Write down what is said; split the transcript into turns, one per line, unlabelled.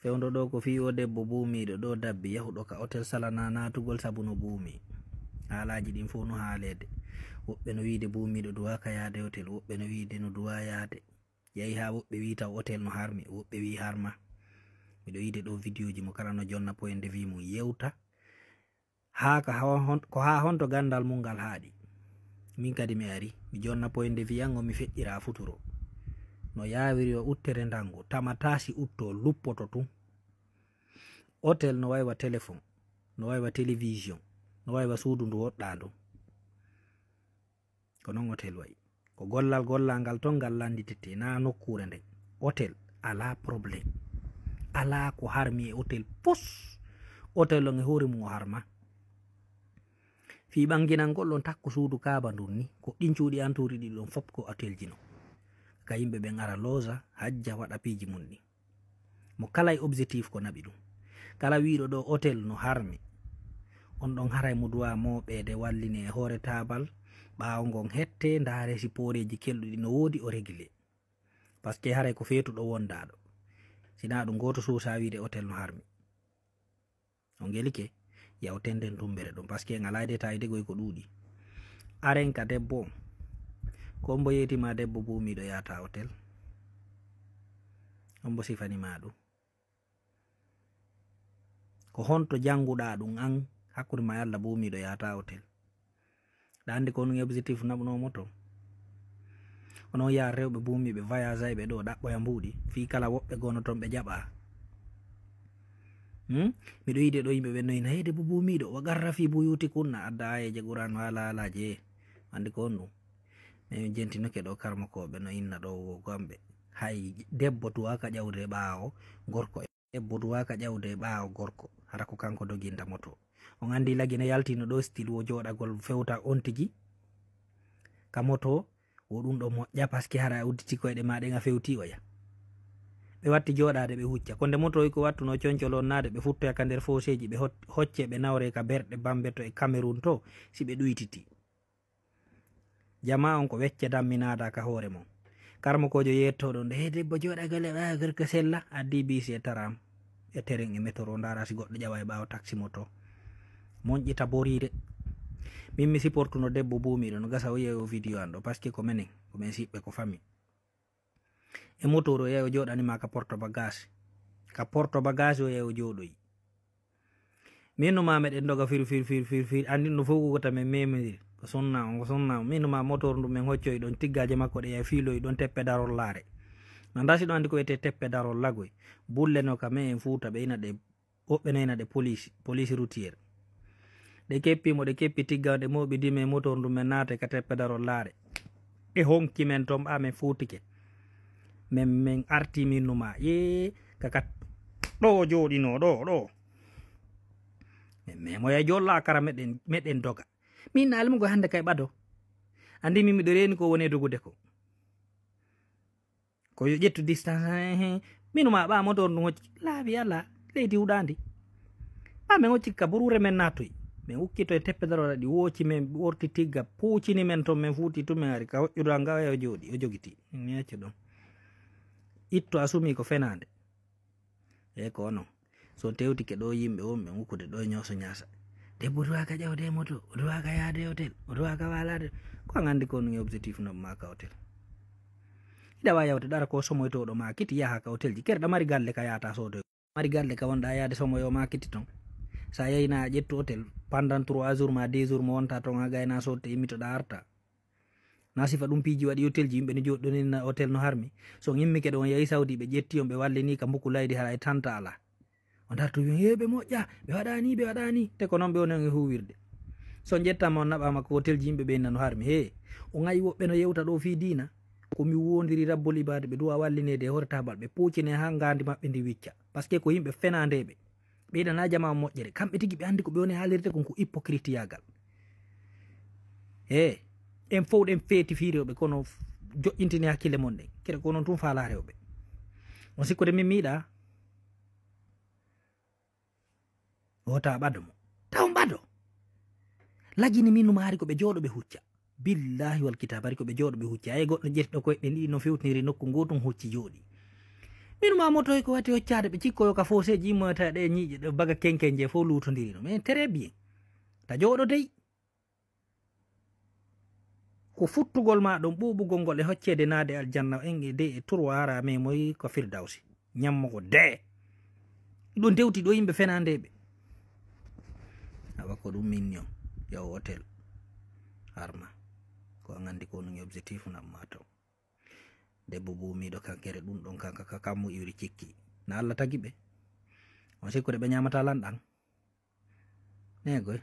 fewndo ɗo ko fi o debbo buumiɗo ɗo dabbi yahuɗo ka hotel salana natugol sabu no buumi. Haalaji ɗin fof no haalede. Woɓɓe no wiide buumiɗo duwaka yaade hotel, woɓɓe no wiide no duwa yaade. Yahi ha woɓɓe wi taw hotel no harmi, woɓɓe wi harma. Miɗo yiide ɗo vidéoji mo kala no jonna poyende wi mum yewta ha ko ha honto gandal mum ngal haaɗi. Min kadi mi ari mi jonna poyende wiyango mi feƴƴira futuro no yawiri o uttere ndango tamatasi utto luppoto tun. Hotel no waywa téléphone, no waywa télévision, no waywa suudu ndu woɗɗandu. Ko non hotel wayi. Ko gollal ngal ton ngal landitete na nokkure nden. Hotel ala probléme, ala ko harmi e hotel pos. Hotel on e hoore mum o harma. Fi ɓanginangol on takko suudu kaaba ndun ni ko ɗin cuuɗi anturi ɗi ɗon fop ko hotel jino. Ka yimɓe ɓen ara loza hajja waɗa piiji mum ɗi. Mo kala e objectif ko naɓi ɗum. Kala wiɗo ɗo hotel no harmi, on ɗon haray mo duwa moɓede walline e hoore tabal ɓaawo ngon hette ndaare siporeji kelɗuɗi no woodi o réglé. Par ce que haray ko feetuɗo wondaɗo. Sina ɗum goto suusa wiide hotel no harmi. On gelike yawtenden tumbere ɗum par ce que ngala détail degoy ko ɗuuɗi. Aren ka debbo ko mbo yetima debbo buumiɗo yata hotel, on mbo sifanima ɗum. Ko honto janguɗa ɗum an hakkude ma Allah buumiɗo yata hotel. ɗa andi ko ɗum objectif naɓnomo to. Onon ya rewɓe buumiɓe voyage ayɓe ɗo ɗaɓɓoya mbuuɗi fi kala woɓɓe gono ton ɓe jaɓa. Miɗo yiide ɗo yimɓe ɓe noyina hede bo buumiɗo wa garra fi buyuti kunna adda ayeje Qur'an wala alaje. Andi ko on ɗum min jentinoke ɗo karmakoɓe no inna ɗo gomɓe hay debbo duwaka ƴawde ɓaawo gorko, debbo duwaka ƴawde ɓaawo gorko hara ko kanko doginta moto. On andi lagi no yaltino ɗo style wo joɗagol fewta on tigi ka moto wo ɗum ɗo moƴƴa par ce que hara udditi koyɗe ma ɗen a fewti oya. Ɓe watti joɗade ɓe hucca konde moto ko wattuno concolon nade ɓe futtoya ka nder foseji ɓe hocce ɓe nawre ka berɗe bambe to e Cameroun to si ɓe ɗuytiti. Jama on ko wecce damminada ka hoore mon. Karmakojo yettoɗo nde he debbo joɗagol e ɓaawo gorko sella addi bisi e taram e terrain e métro ndara si goɗɗo ƴawa e ɓaawo taxi moto monƴƴita borire. Min mi siportuno debbo buumiɗo no gasa o yeewo vidéo an ɗo par ce que ko menen komin siɓɓe ko fami e motor o yeewo joɗanima ka porte bagage, ka porte bagage o yeewo joɗoyi. Min no ma meɗen doga fir andi no fof ko tamen memediri ko sunna on min no ma motor ndu men hoccoyi ɗon tiggaje makko ɗe yahi fiiloyi ɗon teppe darol laare. No ndasi ɗo andi ko wiyete teppe darol lagoy bulle no ka men en Fuuta ɓe ina ɗe woɓɓe no ina ɗe police routière. Ɗe keppimo ɗe keppi tigga ɗe moɓi dime motor ndu men naate ka teppe darol laare ɗe honki men ton ɓa men fuutike min arti min numa ye kaka ɗo joɗino ɗo min moya jolla kara meɗen doga min na almugo hande kay ɓado andi min miɗo reni ko woni dogude ko yo ƴettu distance minuma ɓa motor ndu hocci laabi ala leydi huɗandi ɓa min hocci ka borure men natoyi min ukkito e teppe daroɗa ɗi woci men ɓorti tigga puccini men ton min fuuti tun min ari ka hoƴƴuɗa nga o joɗi o jogiti min yecci ɗon itto a sumi ko fenade e ko onon so tewtike ɗo yimɓe wonɓe ukkude ɗo ñoso ñasa debbo duwaka ƴawde moto o duwaka yaade hotel o duwaka walade ko an andi ko ɗum objectif noɓma ka hotel. Ida wa yawde ɗara ko somoytoɗo ma kiti yaha ka hotel ji kerɗa mari galle ka yata sodoy mari galle ka wonɗa yaade somoyo ma kiti ton sa yeyna ƴettu hotel pendant 3 jours ma 2 jours mo wonta ton ha gayna sodde immitoɗa arta na sifa ɗum piiji waɗi hotel ji yimɓe no joɗɗonina hotel no harmi. So immike ɗo on yehi Saudi ɓe ƴetti on ɓe wallini ka mbuku laydi hara e tanta ala on darto wi ɓe moƴƴa ɓe waɗani te ko noon ɓe onon e huwirde. So jettama on naɓama ko hotel ji yimɓe ɓe inna no harmi he o gayi woɓɓe no yewta ɗo fi dina komi wondiri rabbol ibade ɓe duwa wallinede e hoore tabal ɓe puccine ha gandi maɓɓe ndi wicca par ce que ko yimɓe fenandeɓe ɓeydana jama moƴƴere kamɓe tigi ɓe andi ko ɓe woni haalirde kon ko hypocrite yagal e en fof ɗen feeti fi rewɓe kono joƴintini hakkille mon ɗen kede ko noon tun faala rewɓe on sikkude min miiɗa wota ɓado mo taw ɓado lagini min numa hari ko ɓe jooɗo ɓe hucca billahi wal kitab hari ko ɓe jooɗo ɓe hucca ay goɗɗo ƴettiɗo koyɗe ɗi no fewtiniri nokku gotum hucci jooɗi min ma moto ko wati hoccade ɓe cikkoyo ka foseji immota ɗe ñiiƴe ɗe baga kenkenje fo lutodiri no mais très bien ta jooɗo dey ko futtugol ma ɗon ɓuɓugol ngol e hoccede naade aljanna en e de e turwara mais moyi ko firdawsi ñammogo de ɗo dewti ɗo yimɓe fenandeɓe awa ko ɗum mignon yaw hôtel arma ko an andi ko ɗum objectif namma taw debbo buumiɗo kankere ɗum ɗon kanka kammu iwri cikki na Allah tagi ɓe on sikkude ɓe ñamata lanɗan ne goy